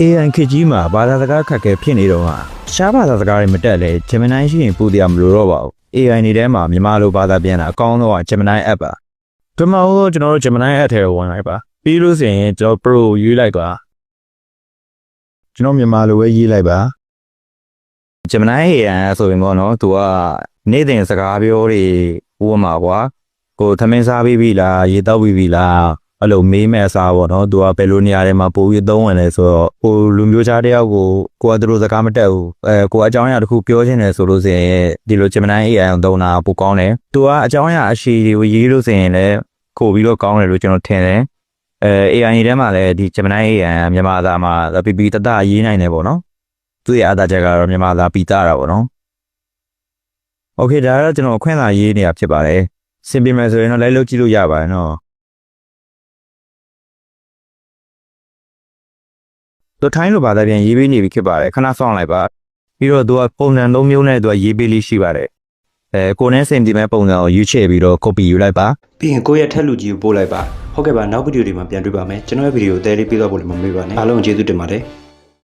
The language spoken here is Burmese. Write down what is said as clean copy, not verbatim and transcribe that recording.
AI ခေတ်ကြီးမှာဘာသာစကားခက်ခဲဖြစ်နေတော့ဟာရှားဘာသာစကားတွေမတက်လဲ Gemini ရှိရင်ပူတရားမလို့တော့ပါဘူး AI နေထဲမှာမြန်မာလိုဘာသာပြန်တာအကောင်းဆုံးက Gemini app ပါဒီမှာတော့ကျွန်တော်တို့ Gemini app ထဲကိုဝင်လိုက်ပါပြီးလို့ဆိုရင်ကျွန်တော် Pro ရွေးလိုက်ပါကျွန်တော်မြန်မာလိုပဲရေးလိုက်ပါ Gemini AI ဆိုရင်ပေါ့နော်သူကနေ့စဉ်စကားပြောတွေပို့မှာကွာကိုသမင်းစားပြီးပြီလားရေတောက်ပြီးပြီလားအဲ့လိုမေးမဲ့အစားပေါ့နော်သူကဘယ်လိုနေရာတွေမှာပို့ပြီးသုံးဝင်လဲဆိုတော့ဟိုလူမျိုးခြားတယောက်ကိုကိုကသူတို့စကားမတက်ဘူးကိုအကြောင်းအရာတစ်ခုပြောချင်တယ်ဆိုလို့ဆိုရင်ဒီလို Gemini AI ကိုသုံးတာပိုကောင်းတယ်သူကအကြောင်းအရာအရှိတွေကိုရေးလို့ဆိုရင်လည်းခိုးပြီးတော့ကောင်းတယ်လို့ကျွန်တော်ထင်တယ်AI ထဲမှာလည်းဒီ Gemini AI မြန်မာသားမှာပီပီတတရေးနိုင်တယ်ပေါ့နော်သူရဲ့အားသာချက်ကတော့မြန်မာသားပီတာတာပေါ့နော်โอเคဒါကတော့ကျွန်တော်အခွင့်အရေးရေးနေတာဖြစ်ပါတယ်စင်ပြမယ်ဆိုရင်တော့လိုက်လုပ်ကြည့်လို့ရပါတယ်နော်သူထိုင်းလိုဘာသာပြန်ရေးပေးနေပြီဖြစ်ပါတယ်ခဏစောင့်လိုက်ပါပြီးတော့သူကပုံစံ၃မျိုးနဲ့သူကရေးပေးလေးရှိပါတယ်ကိုနဲ့စင်ဒီမဲ့ပုံစံကိုရွေးချယ်ပြီးတော့ copy ယူလိုက်ပါပြီးရင်ကိုယ့်ရဲ့ထက်လူကြီးကိုပို့လိုက်ပါဟုတ်ကဲ့ပါနောက်ဗီဒီယိုတွေမှာပြန်တွေ့ပါမယ်ကျွန်တော်ရဲ့ဗီဒီယိုကိုတဲလေးပေးတော့ဖို့လည်းမမေ့ပါနဲ့အားလုံးကျေးဇူးတင်ပါတယ်